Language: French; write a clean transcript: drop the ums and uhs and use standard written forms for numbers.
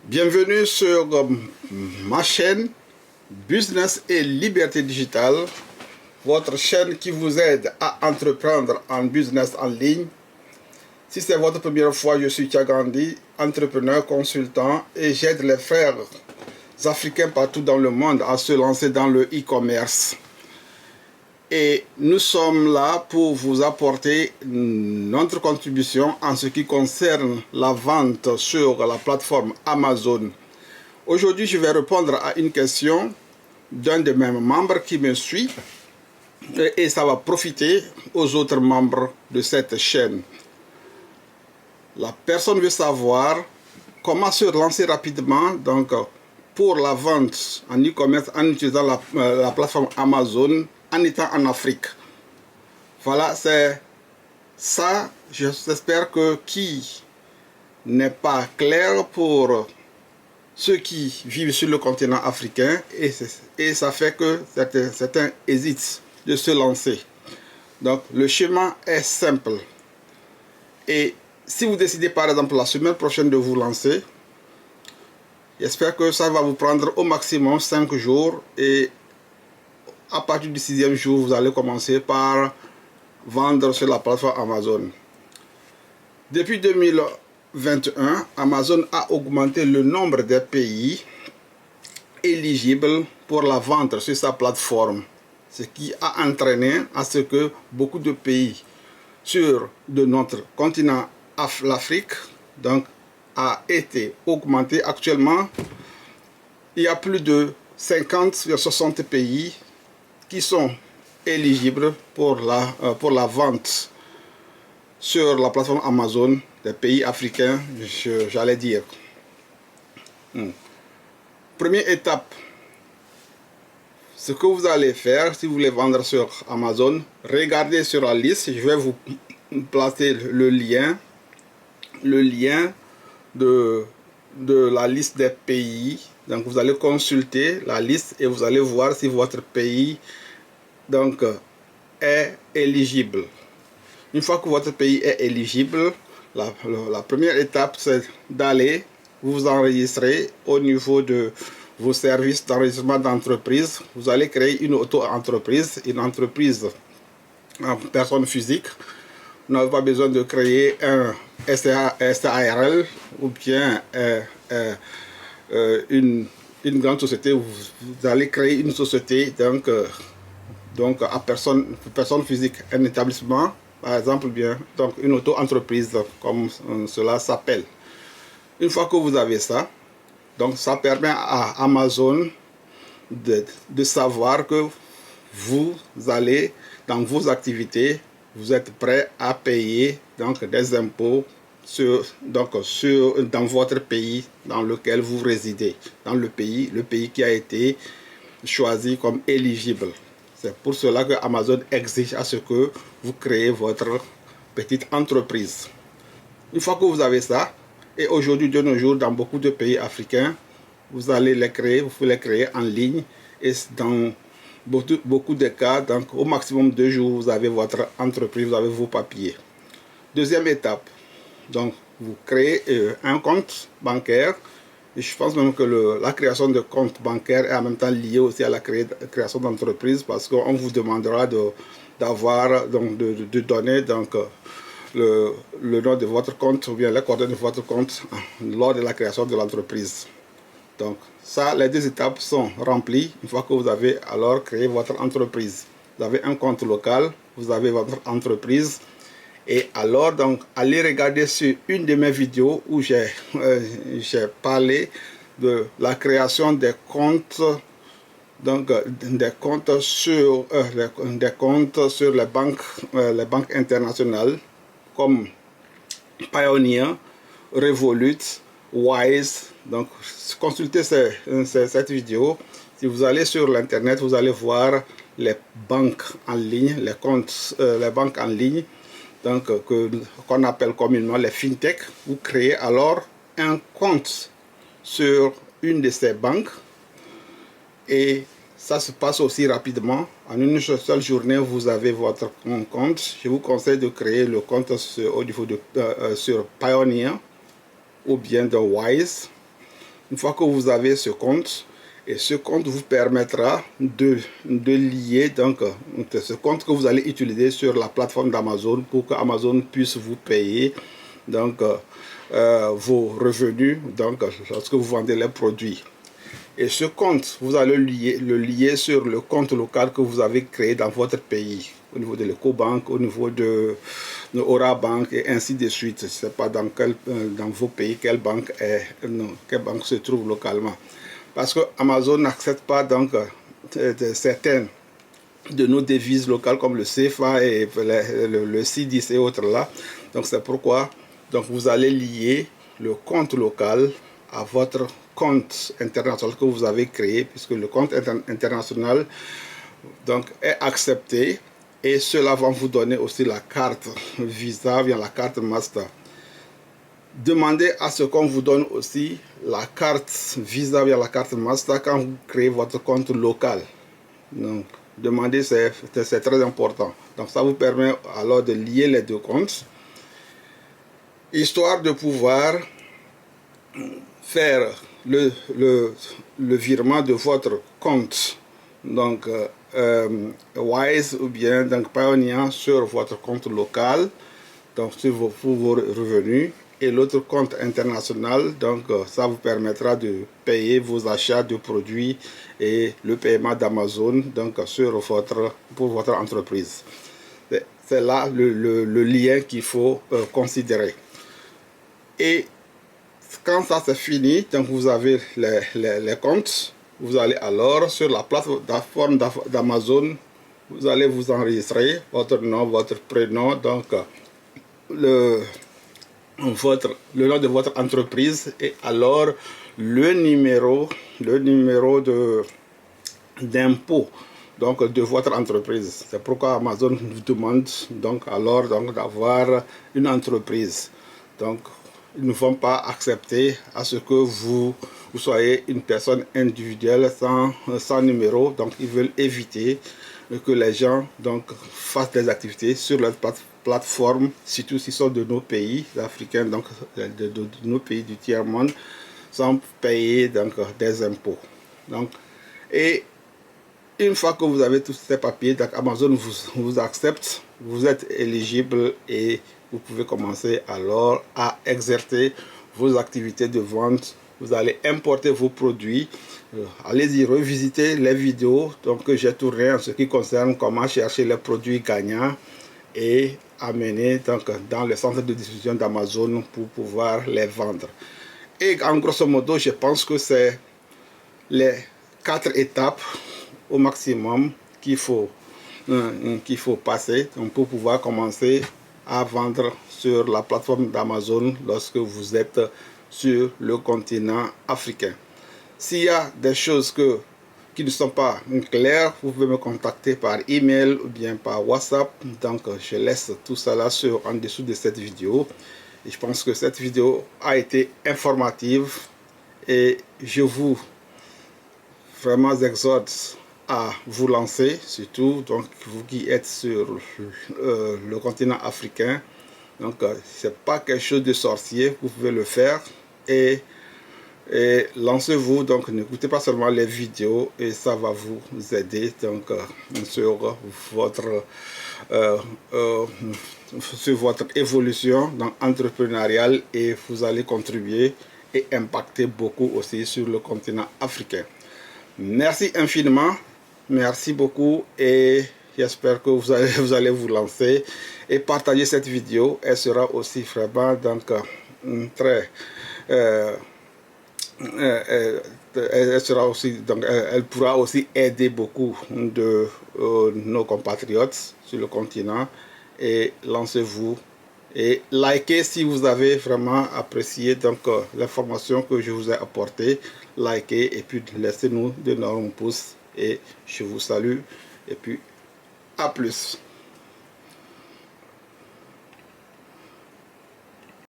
Bienvenue sur ma chaîne Business et Liberté Digitale, votre chaîne qui vous aide à entreprendre en business en ligne. Si c'est votre première fois, je suis Thiagandi, entrepreneur, consultant et j'aide les frères africains partout dans le monde à se lancer dans le e-commerce. Et nous sommes là pour vous apporter notre contribution en ce qui concerne la vente sur la plateforme Amazon. Aujourd'hui, je vais répondre à une question d'un de mes membres qui me suit et ça va profiter aux autres membres de cette chaîne. La personne veut savoir comment se lancer rapidement pour la vente en e-commerce en utilisant la plateforme Amazon en étant en Afrique. Voilà, c'est ça, j'espère que qui n'est pas clair pour ceux qui vivent sur le continent africain et ça fait que certains hésitent de se lancer. Donc le chemin est simple. Et si vous décidez par exemple la semaine prochaine de vous lancer, j'espère que ça va vous prendre au maximum 5 jours et à partir du 6e jour, vous allez commencer par vendre sur la plateforme Amazon. Depuis 2021, Amazon a augmenté le nombre de pays éligibles pour la vente sur sa plateforme, ce qui a entraîné à ce que beaucoup de pays de notre continent, l'Afrique, a été augmenté. Actuellement, il y a plus de 50-60 pays qui sont éligibles pour la vente sur la plateforme Amazon des pays africains, j'allais dire. Première étape, ce que vous allez faire si vous voulez vendre sur Amazon, regardez sur la liste, je vais vous placer le lien de la liste des pays. Donc vous allez consulter la liste et vous allez voir si votre pays est éligible. Une fois que votre pays est éligible, la première étape c'est d'aller vous enregistrer au niveau de vos services d'enregistrement d'entreprise. Vous allez créer une auto-entreprise, une entreprise en personne physique. Vous n'avez pas besoin de créer un SARL ou bien une grande société. Vous allez créer une société donc à personne physique, un établissement par exemple, donc une auto-entreprise comme cela s'appelle. Une fois que vous avez ça, donc ça permet à Amazon de savoir que vous allez dans vos activités, vous êtes prêt à payer des impôts dans votre pays dans lequel vous résidez, dans le pays qui a été choisi comme éligible. C'est pour cela que Amazon exige à ce que vous créez votre petite entreprise. Une fois que vous avez ça, et aujourd'hui de nos jours dans beaucoup de pays africains, vous allez les créer, vous pouvez les créer en ligne et dans beaucoup de cas, donc au maximum 2 jours, vous avez votre entreprise, vous avez vos papiers. Deuxième étape, donc vous créez un compte bancaire. Et je pense même que la création de compte bancaire est en même temps liée aussi à la création d'entreprise parce qu'on vous demandera de donner le nom de votre compte ou bien les coordonnées de votre compte lors de la création de l'entreprise. Donc ça, les 2 étapes sont remplies une fois que vous avez alors créé votre entreprise. Vous avez un compte local, vous avez votre entreprise. Et alors, donc, allez regarder sur une de mes vidéos où j'ai parlé de la création des comptes, des comptes sur les banques internationales comme Pioneer, Revolut, Wise. Donc, consultez cette vidéo. Si vous allez sur l'internet, vous allez voir les banques en ligne, les comptes, les banques en ligne. Donc qu'on appelle communément les fintech. Vous créez alors un compte sur une de ces banques et ça se passe aussi rapidement. En une seule journée, vous avez votre compte. Je vous conseille de créer le compte au niveau sur Pioneer ou bien de Wise. Une fois que vous avez ce compte, et ce compte vous permettra de lier donc ce compte que vous allez utiliser sur la plateforme d'Amazon pour que Amazon puisse vous payer donc vos revenus donc lorsque vous vendez les produits. Et ce compte, vous allez le lier sur le compte local que vous avez créé dans votre pays, au niveau de l'Ecobank, au niveau de Aura Bank et ainsi de suite. Je ne sais pas dans vos pays quelle banque se trouve localement. Parce que Amazon n'accepte pas donc certaines de nos devises locales comme le CFA et le C10 et autres là. Donc c'est pourquoi donc vous allez lier le compte local à votre compte international que vous avez créé, puisque le compte international donc est accepté, et cela va vous donner aussi la carte Visa via la carte Master. Demandez à ce qu'on vous donne aussi la carte Visa via la carte Master quand vous créez votre compte local. Donc demandez, c'est très important. Donc ça vous permet alors de lier les deux comptes, histoire de pouvoir faire le virement de votre compte donc Wise ou bien donc Payoneer sur votre compte local, donc sur vos revenus, et l'autre compte international, donc ça vous permettra de payer vos achats de produits et le paiement d'Amazon donc pour votre entreprise. C'est là le lien qu'il faut considérer. Et quand ça c'est fini, donc vous avez les comptes, vous allez alors sur la plateforme d'Amazon, vous allez vous enregistrer votre nom, votre prénom, donc le nom de votre entreprise, et alors le numéro d'impôt donc de votre entreprise. C'est pourquoi Amazon vous demande donc alors d'avoir une entreprise. Donc ils ne vont pas accepter à ce que vous soyez une personne individuelle sans numéro. Donc ils veulent éviter que les gens donc fassent des activités sur leur plateforme, surtout s'ils sont de nos pays africains, donc de nos pays du tiers-monde, sans payer donc des impôts. Donc, et une fois que vous avez tous ces papiers, donc Amazon vous accepte, vous êtes éligible et vous pouvez commencer alors à exercer vos activités de vente. Vous allez importer vos produits. Allez-y revisiter les vidéos donc, que j'ai tournées en ce qui concerne comment chercher les produits gagnants et amener donc, dans le centre de distribution d'Amazon pour pouvoir les vendre. Et en grosso modo, je pense que c'est les 4 étapes au maximum qu'il faut passer donc, pour pouvoir commencer à vendre sur la plateforme d'Amazon lorsque vous êtes sur le continent africain. S'il y a des choses qui ne sont pas claires, vous pouvez me contacter par email ou bien par WhatsApp. Donc je laisse tout cela en dessous de cette vidéo. Et je pense que cette vidéo a été informative et je vous vraiment exhorte à vous lancer, surtout donc vous qui êtes sur le continent africain. Donc c'est pas quelque chose de sorcier, vous pouvez le faire et lancez-vous. Donc n'écoutez pas seulement les vidéos et ça va vous aider donc sur votre évolution entrepreneuriale, et vous allez contribuer et impacter beaucoup aussi sur le continent africain. Merci infiniment. Merci beaucoup et j'espère que vous allez vous lancer et partager cette vidéo. Elle sera aussi vraiment donc très elle pourra aussi aider beaucoup de nos compatriotes sur le continent. Et lancez-vous et likez si vous avez vraiment apprécié donc l'information que je vous ai apportée. Likez et puis laissez-nous d'énormes pouces et je vous salue et puis à plus.